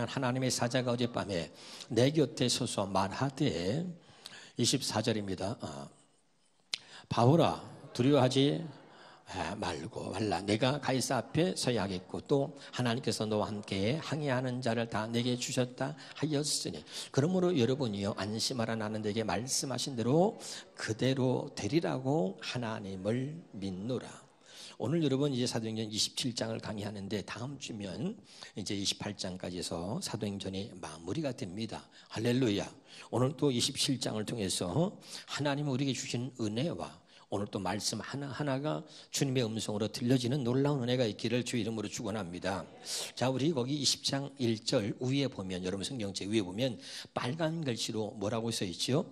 한 하나님의 사자가 어젯밤에 내 곁에 서서 말하되 24절입니다. 바울아 두려워하지 말고 말라. 내가 가이사 앞에 서야 하겠고 또 하나님께서 너와 함께 항해하는 자를 다 내게 주셨다 하였으니 그러므로 여러분이요 안심하라. 나는 내게 말씀하신 대로 그대로 되리라고 하나님을 믿노라. 오늘 여러분 이제 사도행전 27장을 강의하는데 다음 주면 이제 28장까지 해서 사도행전이 마무리가 됩니다. 할렐루야. 오늘 또 27장을 통해서 하나님이 우리에게 주신 은혜와 오늘 또 말씀 하나하나가 주님의 음성으로 들려지는 놀라운 은혜가 있기를 주 이름으로 축원합니다. 자, 우리 거기 20장 1절 위에 보면, 여러분 성경책 위에 보면 빨간 글씨로 뭐라고 써 있죠?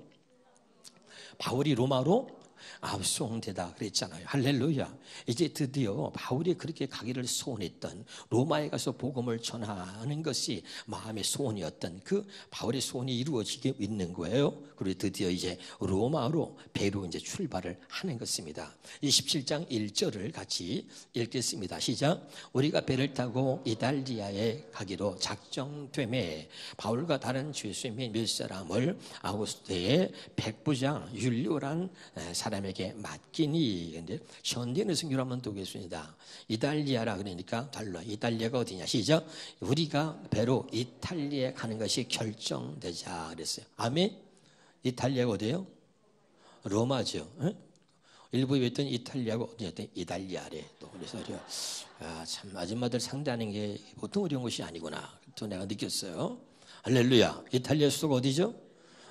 바울이 로마로 압송되다 그랬잖아요. 할렐루야. 이제 드디어 바울이 그렇게 가기를 소원했던 로마에 가서 복음을 전하는 것이 마음의 소원이었던 그 바울의 소원이 이루어지게 있는 거예요. 그리고 드디어 이제 로마로 배로 이제 출발을 하는 것입니다. 27장 1절을 같이 읽겠습니다. 시작. 우리가 배를 타고 이달리아에 가기로 작정되매 바울과 다른 죄수 및 몇 사람을 아우스테의 백부장 율리오란 사람에게 맡기니. 근데 현대는 성경을 한번 보겠습니다. 이달리아라 그러니까 달라. 이달리아가 어디냐? 시작. 우리가 배로 이탈리아에 가는 것이 결정되자 그랬어요. 아멘. 이탈리아가 어디예요? 로마죠. 응? 일부에 있던 이탈리아가 어디였던 이달리아래. 또 그래서 참 아줌마들 상대하는 게 보통 어려운 것이 아니구나. 또 내가 느꼈어요. 할렐루야. 이탈리아 수도가 어디죠?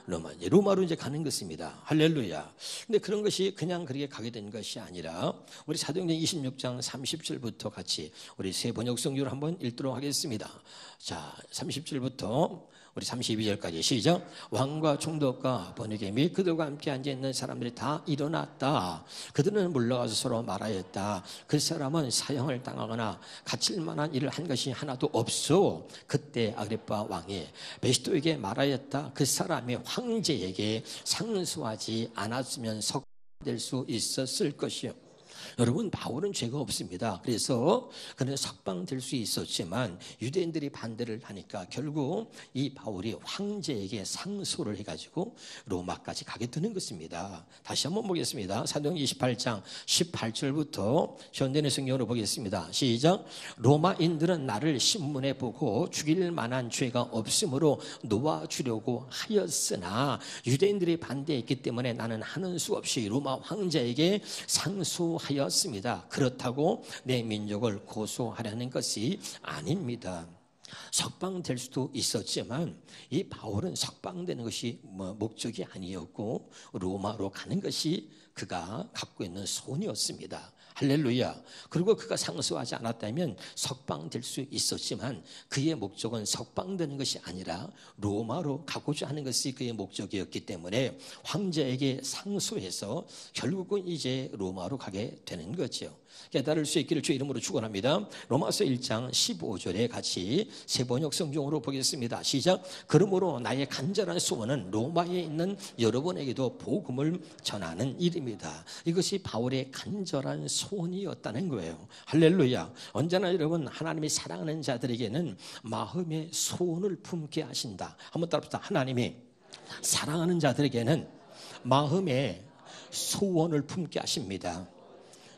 로마로 이제 가는 것입니다. 할렐루야. 근데 그런 것이 그냥 그렇게 가게 된 것이 아니라 우리 사도행전 26장 30절부터 같이 우리 새 번역 성경을 한번 읽도록 하겠습니다. 자, 30절부터 우리 32절까지 시작. 왕과 총독과 번역의 및 그들과 함께 앉아있는 사람들이 다 일어났다. 그들은 물러가서 서로 말하였다. 그 사람은 사형을 당하거나 갇힐 만한 일을 한 것이 하나도 없어. 그때 아그리빠 왕이 베스토에게 말하였다. 그 사람이 황제에게 상소하지 않았으면 석방될 수 있었을 것이요. 여러분 바울은 죄가 없습니다. 그래서 그는 석방될 수 있었지만 유대인들이 반대를 하니까 결국 이 바울이 황제에게 상소를 해가지고 로마까지 가게 되는 것입니다. 다시 한번 보겠습니다. 사도행전 28장 18절부터 현대의 성경으로 보겠습니다. 시작. 로마인들은 나를 신문에 보고 죽일 만한 죄가 없으므로 놓아주려고 하였으나 유대인들이 반대했기 때문에 나는 하는 수 없이 로마 황제에게 상소하였습니다. 그렇다고 내 민족을 고소하려는 것이 아닙니다. 석방될 수도 있었지만 이 바울은 석방되는 것이 목적이 아니었고 로마로 가는 것이 그가 갖고 있는 소원이었습니다. 할렐루야. 그리고 그가 상소하지 않았다면 석방될 수 있었지만 그의 목적은 석방되는 것이 아니라 로마로 가고자 하는 것이 그의 목적이었기 때문에 황제에게 상소해서 결국은 이제 로마로 가게 되는 거죠. 깨달을 수 있기를 주 이름으로 축원합니다. 로마서 1장 15절에 같이 새 번역 성경으로 보겠습니다. 시작. 그러므로 나의 간절한 소원은 로마에 있는 여러분에게도 복음을 전하는 일입니다. 이것이 바울의 간절한 소원이었다는 거예요. 할렐루야. 언제나 여러분 하나님이 사랑하는 자들에게는 마음의 소원을 품게 하신다. 한번 따라합시다. 하나님이 사랑하는 자들에게는 마음의 소원을 품게 하십니다.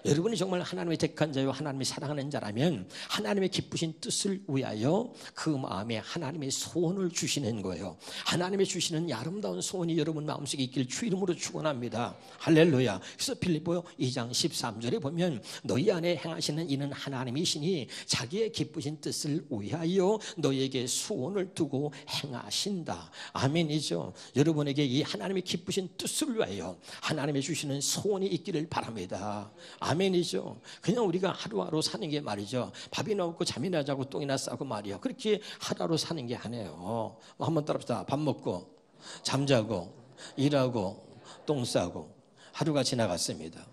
여러분이 정말 하나님의 택한 자요 하나님이 사랑하는 자라면 하나님의 기쁘신 뜻을 위하여 그 마음에 하나님의 소원을 주시는 거예요. 하나님의 주시는 아름다운 소원이 여러분 마음속에 있길 주 이름으로 축원합니다. 할렐루야. 그래서 빌립보 2장 13절에 보면 너희 안에 행하시는 이는 하나님이시니 자기의 기쁘신 뜻을 위하여 너희에게 소원을 두고 행하신다. 아멘이죠. 여러분에게 이 하나님의 기쁘신 뜻을 위하여 하나님의 주시는 소원이 있기를 바랍니다. 아멘이죠. 그냥 우리가 하루하루 사는 게 말이죠. 밥이나 먹고 잠이나 자고 똥이나 싸고 말이요. 그렇게 하루하루 사는 게 아니에요. 한번 따라합시다. 밥 먹고 잠자고 일하고 똥 싸고 하루가 지나갔습니다.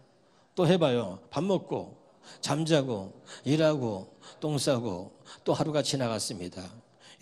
또 해봐요. 밥 먹고 잠자고 일하고 똥 싸고 또 하루가 지나갔습니다.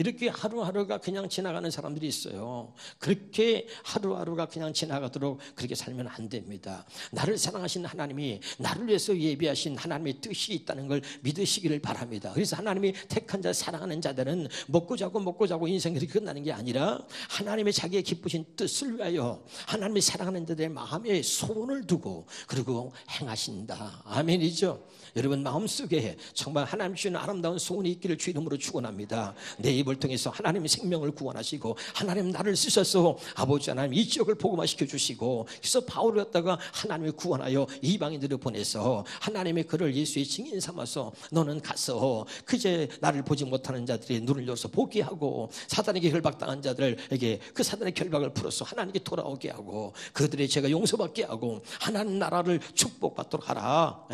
이렇게 하루하루가 그냥 지나가는 사람들이 있어요. 그렇게 하루하루가 그냥 지나가도록 그렇게 살면 안 됩니다. 나를 사랑하신 하나님이 나를 위해서 예비하신 하나님의 뜻이 있다는 걸 믿으시기를 바랍니다. 그래서 하나님이 택한 자, 사랑하는 자들은 먹고 자고 인생이 그렇게 끝나는 게 아니라 하나님의 자기의 기쁘신 뜻을 위하여 하나님의 사랑하는 자들의 마음에 소원을 두고 그리고 행하신다. 아멘이죠. 여러분 마음속에 정말 하나님 주시는 아름다운 소원이 있기를 주 이름으로 축원합니다. 내 입을 통해서 하나님의 생명을 구원하시고 하나님 나를 쓰셔서 아버지 하나님 이 지역을 복음화시켜 주시고 그래서 바울을 갖다가 하나님이 구원하여 이방인들을 보내서 하나님의 그를 예수의 증인 삼아서 너는 가서 그제 나를 보지 못하는 자들의 눈을 열어서 보게 하고 사단에게 결박당한 자들에게 그 사단의 결박을 풀어서 하나님께 돌아오게 하고 그들의 죄가 용서받게 하고 하나님 나라를 축복받도록 하라.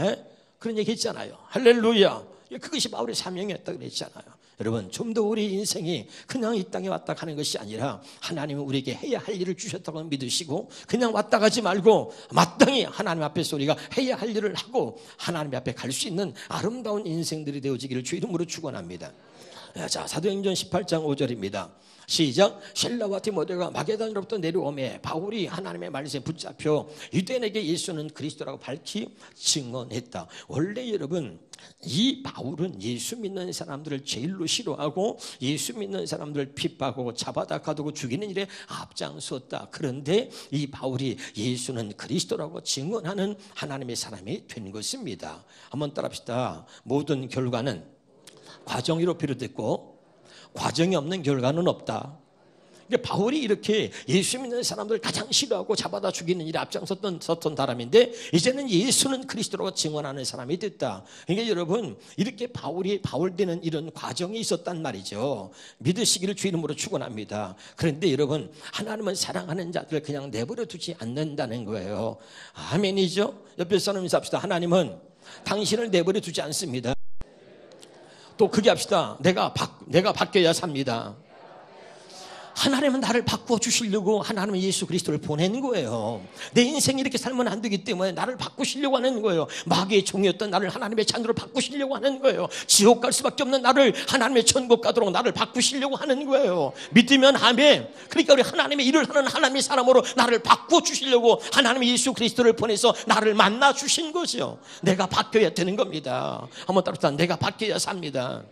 그런 얘기 했잖아요. 할렐루야. 그것이 바울의 사명이었다고 그랬잖아요. 여러분 좀 더 우리 인생이 그냥 이 땅에 왔다 가는 것이 아니라 하나님은 우리에게 해야 할 일을 주셨다고 믿으시고 그냥 왔다 가지 말고 마땅히 하나님 앞에서 우리가 해야 할 일을 하고 하나님 앞에 갈 수 있는 아름다운 인생들이 되어지기를 주 이름으로 축원합니다. 자, 사도행전 18장 5절입니다. 시작. 실라와 디모데가 마게도냐로부터 내려오매 바울이 하나님의 말씀에 붙잡혀 유대인에게 예수는 그리스도라고 밝히 증언했다. 원래 여러분 이 바울은 예수 믿는 사람들을 제일로 싫어하고 예수 믿는 사람들을 핍박하고 잡아다 가두고 죽이는 일에 앞장섰다. 그런데 이 바울이 예수는 그리스도라고 증언하는 하나님의 사람이 된 것입니다. 한번 따라합시다. 모든 결과는 과정으로 비롯됐고 과정이 없는 결과는 없다. 그러니까 바울이 이렇게 예수 믿는 사람들 가장 싫어하고 잡아다 죽이는 일에 앞장섰던 사람인데 이제는 예수는 그리스도라고 증언하는 사람이 됐다. 그러니까 여러분 이렇게 바울되는 이런 과정이 있었단 말이죠. 믿으시기를 주 이름으로 축원합니다. 그런데 여러분 하나님은 사랑하는 자들을 그냥 내버려 두지 않는다는 거예요. 아멘이죠. 옆에 사람 인사합시다. 하나님은 당신을 내버려 두지 않습니다. 또 그게 합시다. 내가 바뀌어야 삽니다. 하나님은 나를 바꾸어 주시려고 하나님은 예수 그리스도를 보낸 거예요. 내 인생이 이렇게 살면 안 되기 때문에 나를 바꾸시려고 하는 거예요. 마귀의 종이었던 나를 하나님의 자녀로 바꾸시려고 하는 거예요. 지옥 갈 수밖에 없는 나를 하나님의 천국 가도록 나를 바꾸시려고 하는 거예요. 믿으면 아멘. 그러니까 우리 하나님의 일을 하는 하나님의 사람으로 나를 바꾸어 주시려고 하나님의 예수 그리스도를 보내서 나를 만나 주신 거죠. 내가 바뀌어야 되는 겁니다. 한번 따라서 내가 바뀌어야 삽니다.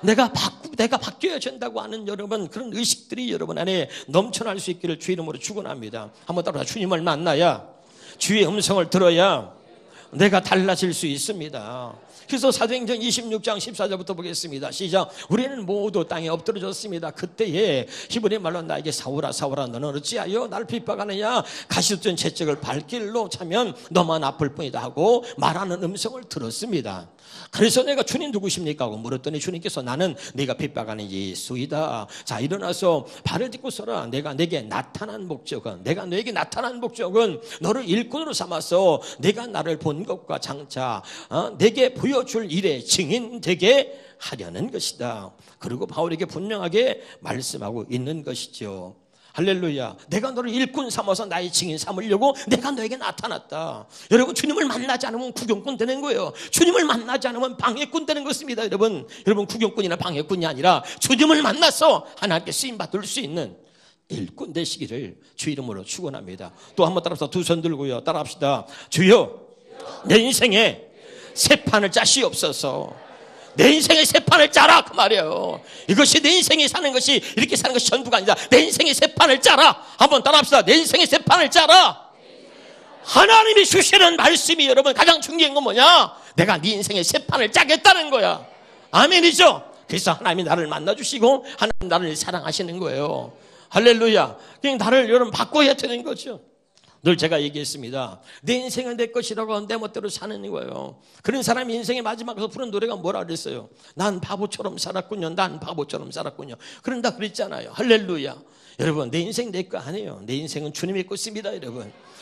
내가 바뀌어야 된다고 하는 여러분 그런 의식들이 여러분 안에 넘쳐날 수 있기를 주 이름으로 축원합니다. 한번 따라서 주님을 만나야 주의 음성을 들어야 내가 달라질 수 있습니다. 그래서 사도행전 26장 14절부터 보겠습니다. 시작. 우리는 모두 땅에 엎드러졌습니다. 그때에 히브리 말로 나에게 사울아 사울아 너는 어찌하여 나를 핍박하느냐 가시던 채찍을 발길로 차면 너만 아플 뿐이다 하고 말하는 음성을 들었습니다. 그래서 내가 주님 누구십니까 하고 물었더니 주님께서 나는 네가 핍박하는 예수이다. 자 일어나서 발을 딛고 서라. 내가 너에게 나타난 목적은 너를 일꾼으로 삼아서 내가 나를 본 것과 장차 내게 보여줄 일의 증인 되게 하려는 것이다. 그리고 바울에게 분명하게 말씀하고 있는 것이죠. 할렐루야. 내가 너를 일꾼 삼아서 나의 증인 삼으려고 내가 너에게 나타났다. 여러분 주님을 만나지 않으면 구경꾼 되는 거예요. 주님을 만나지 않으면 방해꾼 되는 것입니다. 여러분 구경꾼이나 방해꾼이 아니라 주님을 만나서 하나님께 쓰임받을 수 있는 일꾼 되시기를 주 이름으로 축원합니다. 또 한번 따라서 두 손 들고요. 따라합시다. 주여 내 인생에 새 판을 짜시옵소서. 내 인생의 새 판을 짜라 그 말이에요. 이것이 내 인생에 사는 것이 이렇게 사는 것이 전부가 아니다. 내 인생의 새 판을 짜라. 한번 따라합시다. 내 인생의 새 판을 짜라. 하나님이 주시는 말씀이 여러분 가장 중요한 건 뭐냐? 내가 네 인생의 새 판을 짜겠다는 거야. 아멘이죠. 그래서 하나님이 나를 만나주시고 하나님 나를 사랑하시는 거예요. 할렐루야. 그냥 나를 여러분 바꿔야 되는 거죠. 늘 제가 얘기했습니다. 내 인생은 내 것이라고 내 멋대로 사는 거예요. 그런 사람이 인생의 마지막에서 부른 노래가 뭐라 그랬어요? 난 바보처럼 살았군요. 그런다 그랬잖아요. 할렐루야. 여러분 내 인생 내 거 아니에요. 내 인생은 주님의 것입니다.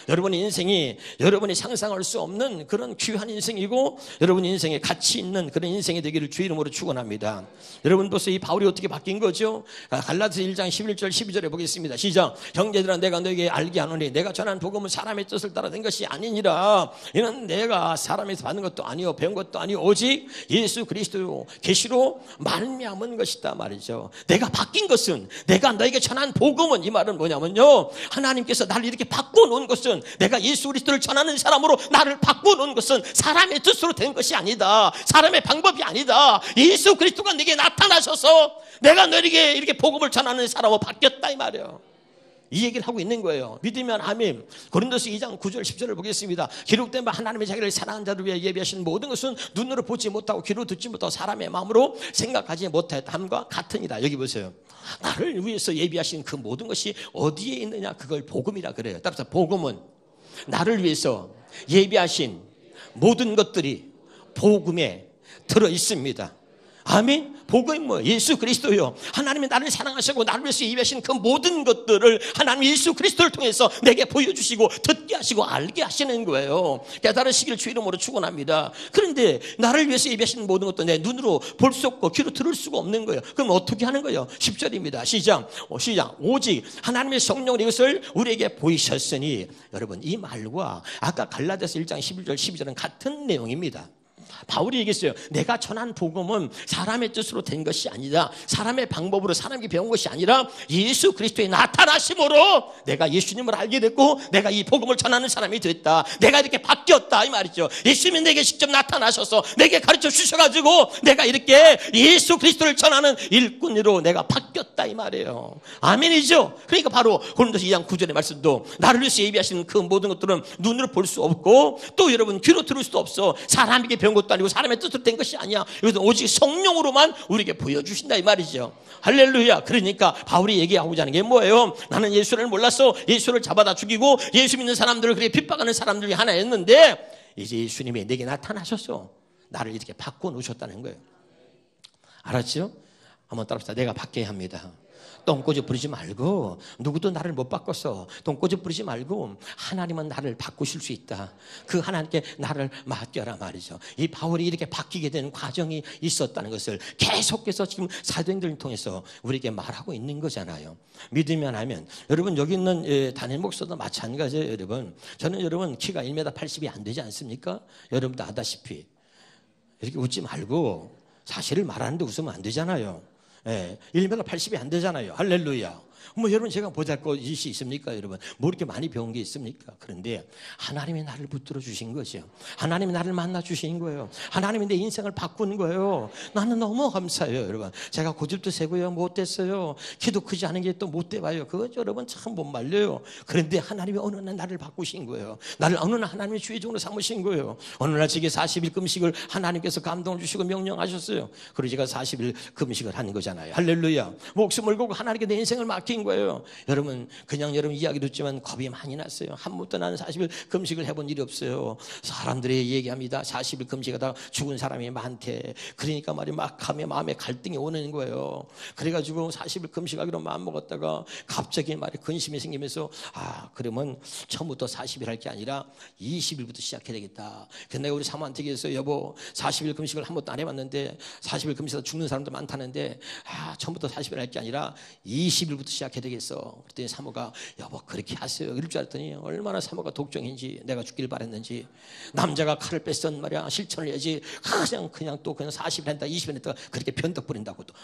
여러분의 인생이 여러분이 상상할 수 없는 그런 귀한 인생이고 여러분 인생에 가치 있는 그런 인생이 되기를 주 이름으로 축원합니다. 여러분 벌써 이 바울이 어떻게 바뀐 거죠? 갈라디아서 1장 11절 12절에 보겠습니다. 시작. 형제들아 내가 너에게 알게 하노니 내가 전한 복음 복음은 사람의 뜻을 따라 된 것이 아니니라. 이는 내가 사람에서 받는 것도 아니요 배운 것도 아니요 오직 예수 그리스도 계시로 말미암은 것이다 말이죠. 내가 바뀐 것은, 내가 너에게 전한 복음은, 이 말은 뭐냐면요, 하나님께서 나를 이렇게 바꿔놓은 것은, 내가 예수 그리스도를 전하는 사람으로 나를 바꿔놓은 것은 사람의 뜻으로 된 것이 아니다. 사람의 방법이 아니다. 예수 그리스도가 내게 나타나셔서 내가 너에게 이렇게 복음을 전하는 사람으로 바뀌었다 이 말이에요. 이 얘기를 하고 있는 거예요. 믿으면 아멘. 고린도서 2장 9절 10절을 보겠습니다. 기록된 바 하나님의 자기를 사랑하는 자를 위해 예비하신 모든 것은 눈으로 보지 못하고 귀로 듣지 못하고 사람의 마음으로 생각하지 못했함과 같으니라. 여기 보세요. 나를 위해서 예비하신 그 모든 것이 어디에 있느냐, 그걸 복음이라 그래요. 따라서 복음은 나를 위해서 예비하신 모든 것들이 복음에 들어 있습니다. 아멘. 복음이 뭐예요? 예수 그리스도요. 하나님이 나를 사랑하시고 나를 위해서 예비하신 그 모든 것들을 하나님 예수 그리스도를 통해서 내게 보여주시고 듣게 하시고 알게 하시는 거예요. 깨달으시기를 주 이름으로 축원합니다. 그런데 나를 위해서 예비하신 모든 것도 내 눈으로 볼 수 없고 귀로 들을 수가 없는 거예요. 그럼 어떻게 하는 거예요? 10절입니다. 시작. 오직 하나님의 성령으로 이것을 우리에게 보이셨으니. 여러분, 이 말과 아까 갈라디아서 1장 11절 12절은 같은 내용입니다. 바울이 얘기했어요. 내가 전한 복음은 사람의 뜻으로 된 것이 아니다. 사람의 방법으로 사람이 배운 것이 아니라 예수 그리스도의 나타나심으로 내가 예수님을 알게 됐고 내가 이 복음을 전하는 사람이 됐다. 내가 이렇게 바뀌었다 이 말이죠. 예수님이 내게 직접 나타나셔서 내게 가르쳐 주셔가지고 내가 이렇게 예수 그리스도를 전하는 일꾼으로 내가 바뀌었다 이 말이에요. 아멘이죠. 그러니까 바로 고린도서 2장 9절의 말씀도 나를 위해서 예비하신 그 모든 것들은 눈으로 볼 수 없고 또 여러분 귀로 들을 수도 없어. 사람에게 배운 것도 아니고 사람의 뜻으로 된 것이 아니야. 이것은 오직 성령으로만 우리에게 보여주신다 이 말이죠. 할렐루야. 그러니까 바울이 얘기하고자 하는 게 뭐예요? 나는 예수를 몰랐어. 예수를 잡아다 죽이고 예수 믿는 사람들을 그렇게 핍박하는 사람들 중에 하나였는데 이제 예수님이 내게 나타나셨어. 나를 이렇게 바꿔놓으셨다는 거예요. 알았죠? 한번 따라합시다. 내가 바뀌어야 합니다. 똥꼬집 부리지 말고, 누구도 나를 못 바꿨어. 똥꼬집 부리지 말고 하나님은 나를 바꾸실 수 있다. 그 하나님께 나를 맡겨라 말이죠. 이 바울이 이렇게 바뀌게 된 과정이 있었다는 것을 계속해서 지금 사도행전을 통해서 우리에게 말하고 있는 거잖아요. 믿으면 하면. 여러분 여기 있는 담임 목사도 마찬가지예요. 여러분 저는 여러분 키가 1m 80이 안 되지 않습니까? 여러분도 아다시피 이렇게 웃지 말고 사실을 말하는데 웃으면 안 되잖아요. 예, 1m 80이 안 되잖아요. 할렐루야. 뭐 여러분 제가 보잘것이 있습니까? 여러분 뭐 이렇게 많이 배운 게 있습니까? 그런데 하나님이 나를 붙들어 주신 거죠. 하나님이 나를 만나 주신 거예요. 하나님이 내 인생을 바꾸는 거예요. 나는 너무 감사해요. 여러분 제가 고집도 세고요 못됐어요. 키도 크지 않은 게 또 못돼 봐요. 그거 여러분 참 못 말려요. 그런데 하나님이 어느 날 나를 바꾸신 거예요. 나를 어느 날 하나님의 주의종으로 삼으신 거예요. 어느 날 제게 40일 금식을 하나님께서 감동을 주시고 명령하셨어요. 그리고 제가 40일 금식을 한 거잖아요. 할렐루야. 목숨을 걸고 하나님께 내 인생을 맡긴 거예요. 여러분 그냥 여러분 이야기 듣지만 겁이 많이 났어요. 한 번도 나는 40일 금식을 해본 일이 없어요. 사람들이 얘기합니다. 40일 금식하다가 죽은 사람이 많대. 그러니까 말이 막 하면 마음에 갈등이 오는 거예요. 그래가지고 40일 금식하기로 마음먹었다가 갑자기 말이 근심이 생기면서 그러면 처음부터 40일 할 게 아니라 20일부터 시작해야 되겠다. 근데 우리 사모한테 얘기했어요. 여보 40일 금식을 한 번도 안 해봤는데 40일 금식하다 죽는 사람도 많다는데 처음부터 40일 할 게 아니라 20일부터 시작해야 되겠어. 그랬더니 사모가 여보 그렇게 하세요. 이럴 줄 알았더니 얼마나 사모가 독종인지 내가 죽길 바랬는지 남자가 칼을 뺐던 말이야. 실천을 해야지 그냥 또 그냥 40일 했다 20일 했다 그렇게 변덕 부린다고 또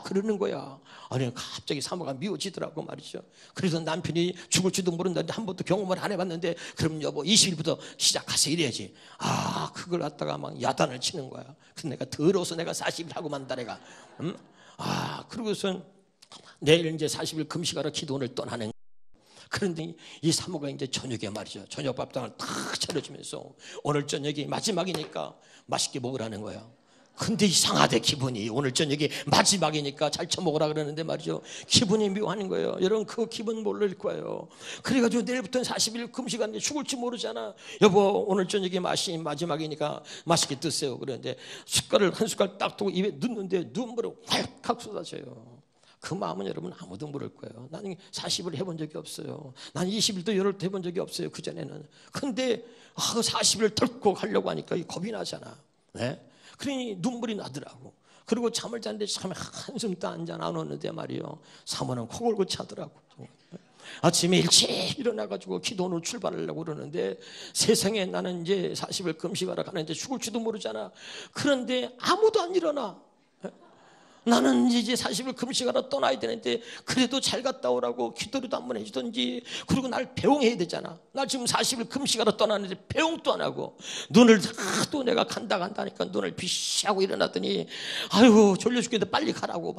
그러는 거야. 아니 갑자기 사모가 미워지더라고 말이죠. 그래서 남편이 죽을지도 모른다는데 한 번도 경험을 안 해봤는데 그럼 여보 20일부터 시작하세요 이래야지. 그걸 갖다가 막 야단을 치는 거야. 그래서 내가 더러워서 내가 40일 하고 만다 내가. 그러고선 내일 이제 40일 금식하러 기도원을 떠나는. 그런데 이 사모가 이제 저녁에 말이죠. 저녁 밥상을 탁 차려주면서 오늘 저녁이 마지막이니까 맛있게 먹으라는 거야. 근데 이상하대 기분이. 오늘 저녁이 마지막이니까 잘 처먹으라 그러는데 말이죠. 기분이 묘한 거예요. 여러분 그 기분 모를 거예요. 그래가지고 내일부터는 40일 금식하는데 죽을지 모르잖아. 여보 오늘 저녁이 마지막이니까 맛있게 드세요. 그러는데 숟갈을 한 숟갈 딱 두고 입에 넣는데 눈물이 활칵 쏟아져요. 그 마음은 여러분 아무도 모를 거예요. 나는 40일 해본 적이 없어요. 난 20일도 열흘 해본 적이 없어요. 그전에는. 근데 40일을 덜고 가려고 하니까 겁이 나잖아. 네? 그러니 눈물이 나더라고. 그리고 잠을 잤는데 참 한숨도 한 잔 안 오는데 말이요. 사모는 코 골고 자더라고. 아침에 일찍 일어나가지고 기도원으로 출발하려고 그러는데 세상에 나는 이제 40일 금식하러 가는데 죽을지도 모르잖아. 그런데 아무도 안 일어나. 나는 이제 40일 금식하러 떠나야 되는데 그래도 잘 갔다 오라고 기도라도 한번 해주든지, 그리고 날 배웅해야 되잖아. 나 지금 40일 금식하러 떠나는데 배웅도 안 하고 눈을 또 내가 간다 하니까 눈을 비시하고 일어났더니 아이고 졸려 죽겠는데 빨리 가라고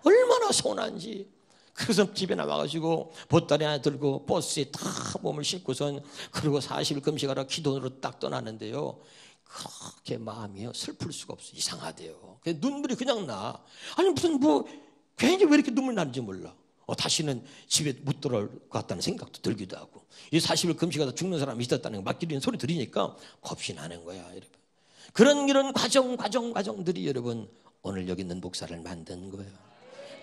얼마나 서운한지. 그래서 집에 나와가지고 보따리 하나 들고 버스에 딱 몸을 싣고선 그리고 40일 금식하러 기도원으로 딱 떠나는데요, 그렇게 마음이 슬플 수가 없어. 이상하대요. 눈물이 그냥 나. 아니 무슨 괜히 왜 이렇게 눈물 나는지 몰라. 다시는 집에 못 돌아올 것 같다는 생각도 들기도 하고, 이 40일 금식하다 죽는 사람이 있었다는 거 맞기는 소리 들으니까 겁이 나는 거야, 여러분. 그런 이런 과정들이 여러분 오늘 여기 있는 목사를 만든 거예요.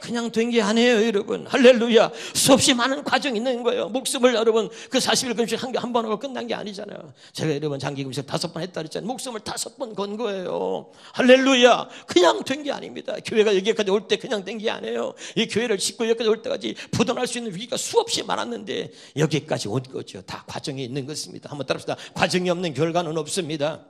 그냥 된 게 아니에요, 여러분. 할렐루야. 수없이 많은 과정이 있는 거예요. 목숨을 여러분 그 40일 금식 한 번 하고 끝난 게 아니잖아요. 제가 여러분 장기 금식 5번 했다 그랬잖아요. 목숨을 5번 건 거예요. 할렐루야. 그냥 된 게 아닙니다. 교회가 여기까지 올 때 그냥 된 게 아니에요. 이 교회를 짓고 여기까지 올 때까지 부도날 수 있는 위기가 수없이 많았는데 여기까지 온 거죠. 다 과정이 있는 것입니다. 한번 따라합시다. 과정이 없는 결과는 없습니다.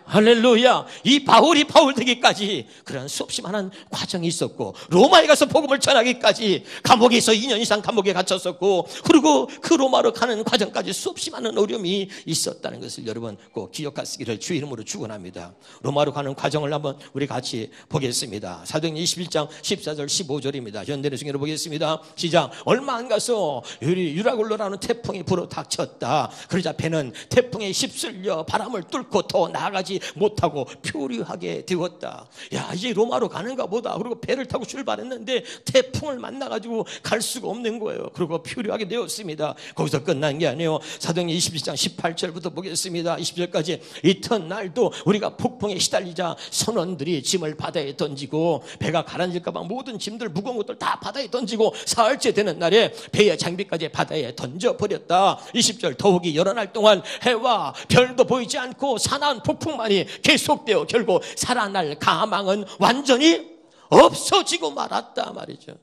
할렐루야. 이 바울이 바울 되기까지 그런 수없이 많은 과정이 있었고, 로마에 가서 복음을 전하기까지 감옥에서 2년 이상 감옥에 갇혔었고, 그리고 그 로마로 가는 과정까지 수없이 많은 어려움이 있었다는 것을 여러분 꼭 기억하시기를 주의 이름으로 축원합니다. 로마로 가는 과정을 한번 우리 같이 보겠습니다. 사도행전 21장 14절 15절입니다. 현대의 중에로 보겠습니다. 시작. 얼마 안 가서 유라굴로라는 태풍이 불어 닥쳤다. 그러자 배는 태풍에 휩쓸려 바람을 뚫고 더 나아가지 못하고 표류하게 되었다. 야, 이제 로마로 가는가 보다. 그리고 배를 타고 출발했는데 태풍을 만나가지고 갈 수가 없는 거예요. 그리고 표류하게 되었습니다. 거기서 끝난 게 아니에요. 사도행전 21장 18절부터 보겠습니다. 20절까지 이튿날도 우리가 폭풍에 시달리자 선원들이 짐을 바다에 던지고, 배가 가라앉을까 봐 모든 짐들 무거운 것들 다 바다에 던지고 사흘째 되는 날에 배의 장비까지 바다에 던져버렸다. 20절 더욱이 여러 날 동안 해와 별도 보이지 않고 산한 폭풍만이 계속되어 결국 살아날 가망은 완전히 없어지고 말았다 말이죠.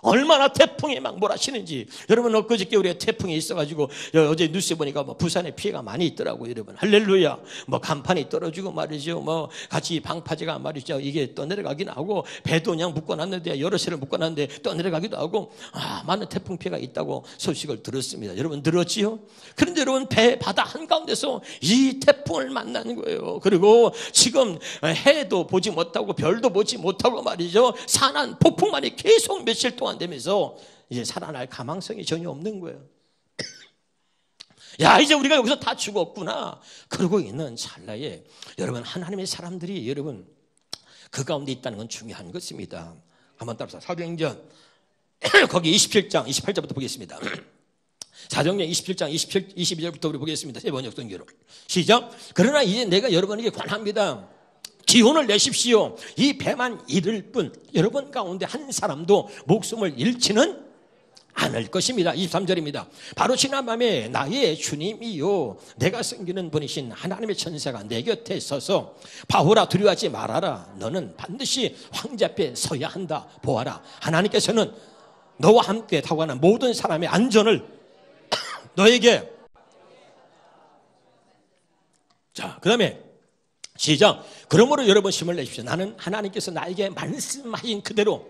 얼마나 태풍에 막 몰아치는지. 여러분 엊그저께 우리가 태풍이 있어가지고 어제 뉴스에 보니까 부산에 피해가 많이 있더라고요, 여러분. 할렐루야. 간판이 떨어지고 말이죠. 같이 방파제가 말이죠. 이게 떠내려가기도 하고, 배도 그냥 묶어놨는데 여러 채를 묶어놨는데 떠내려가기도 하고, 많은 태풍 피해가 있다고 소식을 들었습니다. 여러분 들었지요? 그런데 여러분 바다 한가운데서 이 태풍을 만나는 거예요. 그리고 지금 해도 보지 못하고 별도 보지 못하고 말이죠. 산한 폭풍만이 계속 며칠 동안 되면서 이제 살아날 가망성이 전혀 없는 거예요. 야, 이제 우리가 여기서 다 죽었구나 그러고 있는 찰나에 여러분 하나님의 사람들이 여러분 그 가운데 있다는 건 중요한 것입니다. 한번 따라서 사도행전 거기 27장 28절부터 보겠습니다. 사도행전 27장 22절부터 우리 보겠습니다. 세 번 역성기로 시작. 그러나 이제 내가 여러분에게 권합니다. 기혼을 내십시오. 이 배만 잃을 뿐 여러분 가운데 한 사람도 목숨을 잃지는 않을 것입니다. 23절입니다. 바로 지난밤에 나의 주님이요 내가 섬기는 분이신 하나님의 천사가 내 곁에 서서 바울아 두려워하지 말아라. 너는 반드시 황제 앞에 서야 한다. 보아라. 하나님께서는 너와 함께 타고 가는 모든 사람의 안전을 너에게. 자, 그 다음에 시작. 그러므로 여러분 힘을 내십시오. 나는 하나님께서 나에게 말씀하신 그대로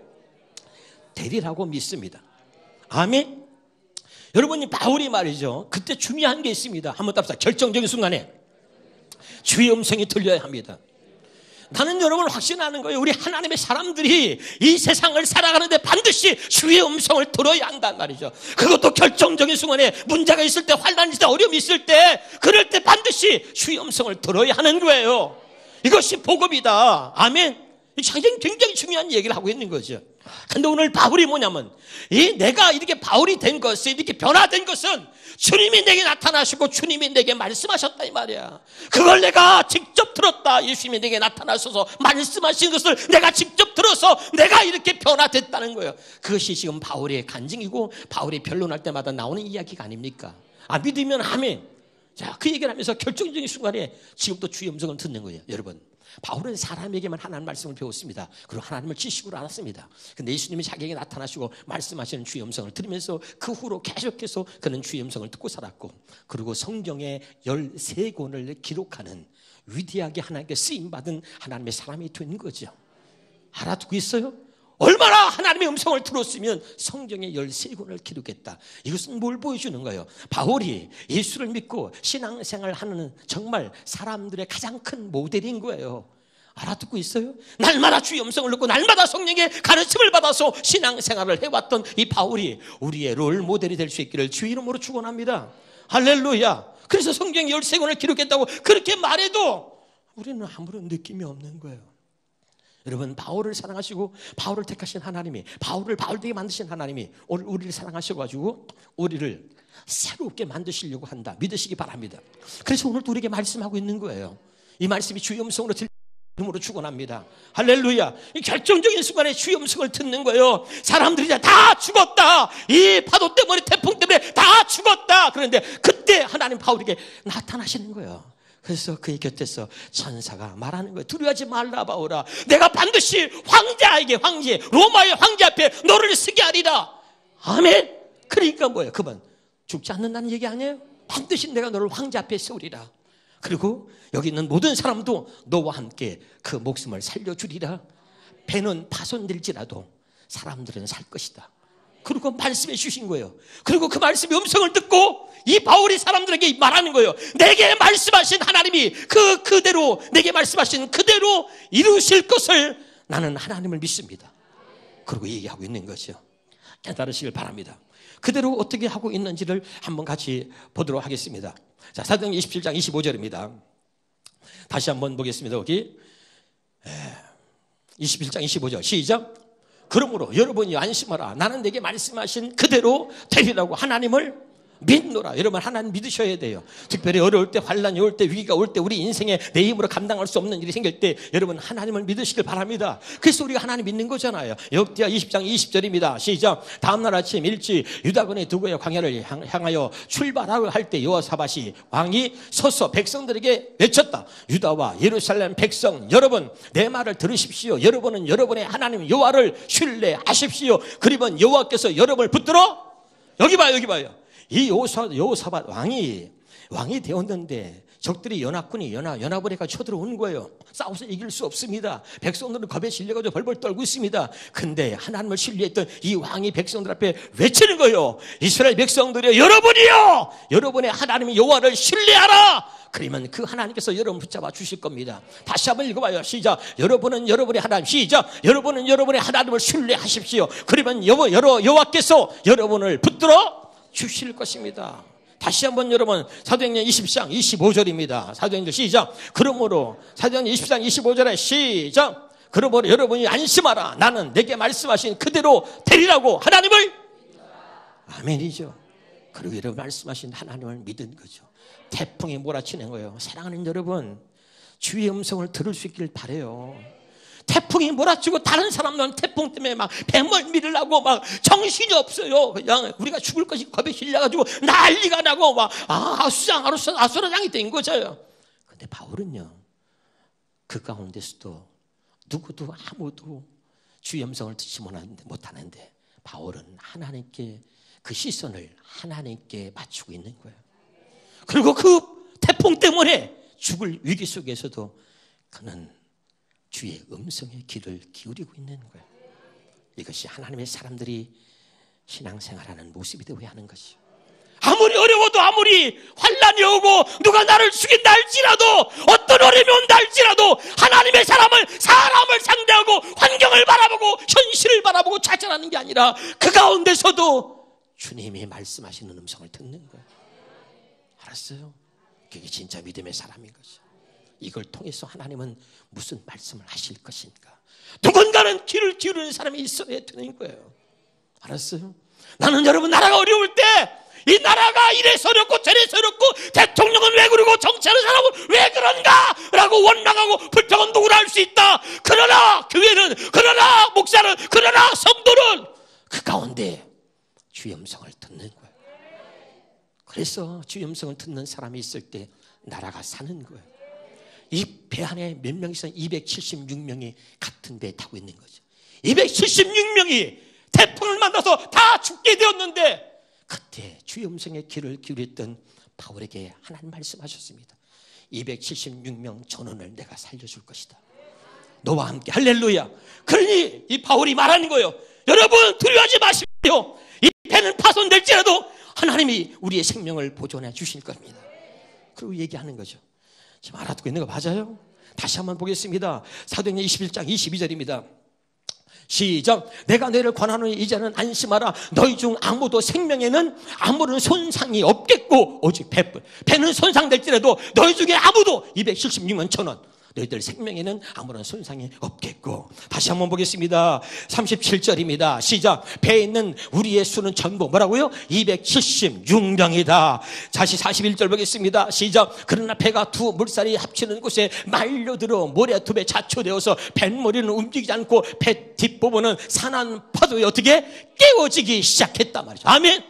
되리라고 믿습니다. 아멘. 여러분이 바울이 말이죠. 그때 중요한 게 있습니다. 한번 답사. 결정적인 순간에 주의 음성이 들려야 합니다. 나는 여러분 확신하는 거예요. 우리 하나님의 사람들이 이 세상을 살아가는데 반드시 주의 음성을 들어야 한단 말이죠. 그것도 결정적인 순간에 문제가 있을 때, 환난이 있을 때, 어려움이 있을 때, 그럴 때 반드시 주의 음성을 들어야 하는 거예요. 이것이 복음이다. 아멘. 굉장히 중요한 얘기를 하고 있는 거죠. 근데 오늘 바울이 뭐냐면, 내가 이렇게 바울이 된 것은, 이렇게 변화된 것은 주님이 내게 나타나시고 주님이 내게 말씀하셨다 이 말이야. 그걸 내가 직접 들었다. 예수님이 내게 나타나셔서 말씀하신 것을 내가 직접 들어서 내가 이렇게 변화됐다는 거예요. 그것이 지금 바울의 간증이고 바울이 변론할 때마다 나오는 이야기가 아닙니까? 믿으면 아멘. 자, 그 얘기를 하면서 결정적인 순간에 지금도 주의 음성을 듣는 거예요. 여러분, 바울은 사람에게만 하나님 말씀을 배웠습니다. 그리고 하나님을 지식으로 알았습니다. 근데 예수님이 자기에게 나타나시고 말씀하시는 주의 음성을 들으면서 그 후로 계속해서 그는 주의 음성을 듣고 살았고, 그리고 성경의 13권을 기록하는 위대하게 하나님께 쓰임받은 하나님의 사람이 된 거죠. 알아두고 있어요? 얼마나 하나님의 음성을 들었으면 성경의 13권을 기록했다. 이것은 뭘 보여주는 거예요? 바울이 예수를 믿고 신앙생활을 하는 정말 사람들의 가장 큰 모델인 거예요. 알아듣고 있어요? 날마다 주의 음성을 듣고 날마다 성령의 가르침을 받아서 신앙생활을 해왔던 이 바울이 우리의 롤 모델이 될 수 있기를 주의 이름으로 축원합니다. 할렐루야. 그래서 성경의 13권을 기록했다고 그렇게 말해도 우리는 아무런 느낌이 없는 거예요. 여러분, 바울을 사랑하시고 바울을 택하신 하나님이, 바울을 바울되게 만드신 하나님이 오늘 우리를 사랑하셔가지고 우리를 새롭게 만드시려고 한다. 믿으시기 바랍니다. 그래서 오늘도 우리에게 말씀하고 있는 거예요. 이 말씀이 주의 음성으로 들림으로 축원합니다. 할렐루야. 이 결정적인 순간에 주의 음성을 듣는 거예요. 사람들이 다 죽었다. 이 파도 때문에, 태풍 때문에 다 죽었다. 그런데 그때 하나님 바울에게 나타나시는 거예요. 그래서 그의 곁에서 천사가 말하는 거예요. 두려워하지 말라 바울아. 내가 반드시 황제, 로마의 황제 앞에 너를 서게 하리라. 아멘. 그러니까 뭐예요? 그분 죽지 않는다는 얘기 아니에요? 반드시 내가 너를 황제 앞에 세우리라. 그리고 여기 있는 모든 사람도 너와 함께 그 목숨을 살려주리라. 배는 파손될지라도 사람들은 살 것이다. 그리고 말씀해 주신 거예요. 그리고 그 말씀의 음성을 듣고 이 바울이 사람들에게 말하는 거예요. 내게 말씀하신 하나님이 그대로, 내게 말씀하신 그대로 이루실 것을 나는 하나님을 믿습니다. 그리고 얘기하고 있는 거죠. 깨달으시길 바랍니다. 그대로 어떻게 하고 있는지를 한번 같이 보도록 하겠습니다. 자, 사도행전 27장 25절입니다. 다시 한번 보겠습니다. 여기 21장 25절 시작. 그러므로 여러분이 안심하라. 나는 내게 말씀하신 그대로 되리라고 하나님을 믿노라. 여러분, 하나님 믿으셔야 돼요. 특별히 어려울 때, 환난이 올 때, 위기가 올 때, 우리 인생에 내 힘으로 감당할 수 없는 일이 생길 때 여러분 하나님을 믿으시길 바랍니다. 그래서 우리가 하나님 믿는 거잖아요. 역대하 20장 20절입니다. 시작. 다음날 아침 일찍 유다군의 두고의 광야를 향하여 출발하고 할 때 여호사밧이 왕이 서서 백성들에게 외쳤다. 유다와 예루살렘 백성 여러분, 내 말을 들으십시오. 여러분은 여러분의 하나님 여호와를 신뢰하십시오. 그러면 여호와께서 여러분을 붙들어, 여기 봐요. 이 여호사밧 왕이 되었는데 적들이 연합군이 연합을 해가 쳐들어오는 거예요. 싸워서 이길 수 없습니다. 백성들은 겁에 질려가지고 벌벌 떨고 있습니다. 근데 하나님을 신뢰했던 이 왕이 백성들 앞에 외치는 거예요. 이스라엘 백성들이여, 여러분이요, 여러분의 하나님 여호와를 신뢰하라. 그러면 그 하나님께서 여러분 붙잡아 주실 겁니다. 다시 한번 읽어봐요. 시작. 여러분은 여러분의 하나님, 시작. 여러분은 여러분의 하나님을 신뢰하십시오. 그러면 여호와께서 여러분을 붙들어 주실 것입니다. 다시 한번 여러분, 사도행전 20장 25절입니다. 사도행전 시작. 그러므로 사도행전 20장 25절에 시작. 그러므로 여러분이 안심하라. 나는 내게 말씀하신 그대로 되리라고 하나님을 아멘이죠. 그리고 여러분 말씀하신 하나님을 믿은 거죠. 태풍이 몰아치는 거예요. 사랑하는 여러분, 주의 음성을 들을 수 있길 바라요. 태풍이 몰아치고 다른 사람들은 태풍 때문에 막 뱀을 밀으려고 막 정신이 없어요. 그냥 우리가 죽을 것이 겁에 실려가지고 난리가 나고 막 아수라장이 된 거죠. 근데 바울은요, 그 가운데서도 누구도 아무도 주의 음성을 듣지 못하는데 바울은 하나님께 그 시선을 하나님께 맞추고 있는 거예요. 그리고 그 태풍 때문에 죽을 위기 속에서도 그는 주의 음성의 귀를 기울이고 있는 거예요. 이것이 하나님의 사람들이 신앙생활하는 모습이 되어야 하는 것이요. 아무리 어려워도, 아무리 환난이 오고 누가 나를 죽인다 할지라도, 어떤 어려움이 온다 할지라도 하나님의 사람을 상대하고 환경을 바라보고 현실을 바라보고 좌절하는 게 아니라 그 가운데서도 주님이 말씀하시는 음성을 듣는 거예요. 알았어요? 그게 진짜 믿음의 사람인 거죠. 이걸 통해서 하나님은 무슨 말씀을 하실 것인가? 누군가는 귀를 기울이는 사람이 있어야 되는 거예요. 알았어요? 나는 여러분, 나라가 어려울 때 이 나라가 이래서 어렵고 저래서 어렵고 대통령은 왜 그러고 정치하는 사람은 왜 그런가? 라고 원망하고 불평은 누구나 할 수 있다. 그러나 교회는, 그러나 목사는, 그러나 성도는 그 가운데 주의 음성을 듣는 거예요. 그래서 주의 음성을 듣는 사람이 있을 때 나라가 사는 거예요. 이 배 안에 몇 명이 있어요? 276명이 같은 배에 타고 있는 거죠. 276명이 태풍을 만나서 다 죽게 되었는데, 그때 주의 음성에 귀를 기울였던 바울에게 하나님 말씀하셨습니다. 276명 전원을 내가 살려줄 것이다. 너와 함께. 할렐루야. 그러니 이 바울이 말하는 거예요. 여러분 두려워하지 마십시오. 이 배는 파손될지라도 하나님이 우리의 생명을 보존해 주실 겁니다. 그리고 얘기하는 거죠. 지금 알아듣고 있는 거 맞아요? 다시 한번 보겠습니다. 사도행전 21장 22절입니다. 시작. 내가 너희를 권하노니 이제는 안심하라. 너희 중 아무도 생명에는 아무런 손상이 없겠고 오직 배는 손상될지라도 너희 중에 아무도 276만 천원 너희들 생명에는 아무런 손상이 없겠고. 다시 한번 보겠습니다. 37절입니다. 시작. 배에 있는 우리의 수는 전부 뭐라고요? 276명이다. 다시 41절 보겠습니다. 시작. 그러나 배가 두 물살이 합치는 곳에 말려들어 모래톱에 자초되어서 뱃머리는 움직이지 않고 배 뒷부분은 산한 파도에 어떻게 깨워지기 시작했단 말이죠. 아멘.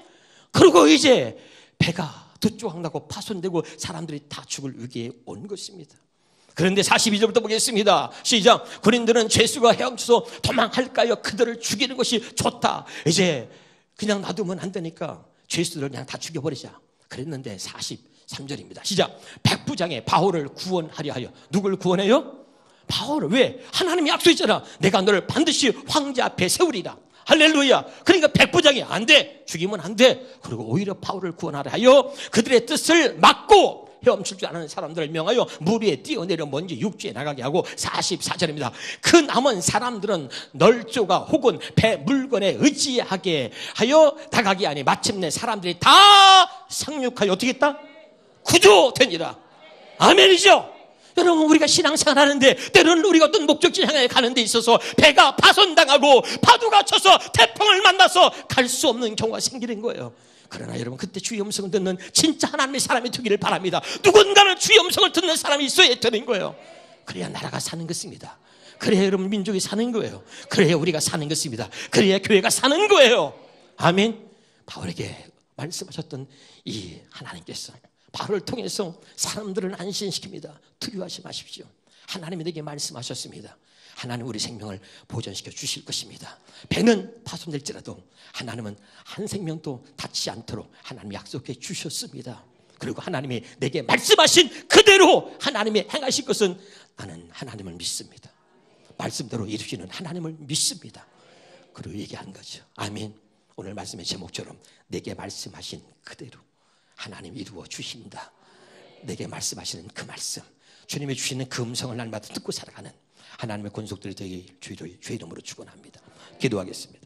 그리고 이제 배가 두쪽나고 파손되고 사람들이 다 죽을 위기에 온 것입니다. 그런데 42절부터 보겠습니다. 시작. 군인들은 죄수가 헤엄쳐서 도망할까요? 그들을 죽이는 것이 좋다. 이제 그냥 놔두면 안 되니까 죄수들을 그냥 다 죽여버리자. 그랬는데 43절입니다. 시작. 백부장이 바울을 구원하려 하여. 누굴 구원해요? 바울을. 왜? 하나님이 약속했잖아. 내가 너를 반드시 황제 앞에 세우리라. 할렐루야. 그러니까 백부장이 안 돼. 죽이면 안 돼. 그리고 오히려 바울을 구원하려 하여 그들의 뜻을 막고 헤엄칠 줄 아는 사람들을 명하여 물 위에 뛰어내려 먼지 육지에 나가게 하고. 44절입니다. 그 남은 사람들은 널조가 혹은 배 물건에 의지하게 하여 나가게 하니 마침내 사람들이 다 상륙하여 어떻게 했다? 구조되니라. 아멘이죠. 여러분 우리가 신앙생활 하는데 때로는 우리가 어떤 목적지 향해 가는 데 있어서 배가 파손당하고 파도가 쳐서 태풍을 만나서 갈 수 없는 경우가 생기는 거예요. 그러나 여러분 그때 주의 음성을 듣는 진짜 하나님의 사람이 되기를 바랍니다. 누군가는 주의 음성을 듣는 사람이 있어야 되는 거예요. 그래야 나라가 사는 것입니다. 그래야 여러분 민족이 사는 거예요. 그래야 우리가 사는 것입니다. 그래야 교회가 사는 거예요. 아멘. 바울에게 말씀하셨던 이 하나님께서 바울을 통해서 사람들을 안심시킵니다. 두려워하지 마십시오. 하나님이 내게 말씀하셨습니다. 하나님 우리 생명을 보존시켜 주실 것입니다. 배는 파손될지라도 하나님은 한 생명도 닿지 않도록 하나님 약속해 주셨습니다. 그리고 하나님이 내게 말씀하신 그대로 하나님이 행하실 것은 나는 하나님을 믿습니다. 말씀대로 이루시는 하나님을 믿습니다. 그리고 얘기한 거죠. 아멘. 오늘 말씀의 제목처럼 내게 말씀하신 그대로 하나님 이루어 주신다. 내게 말씀하시는 그 말씀, 주님이 주시는 그 음성을 날마다 듣고 살아가는 하나님의 권속들이 되길 주의 이름으로 축원합니다. 기도하겠습니다.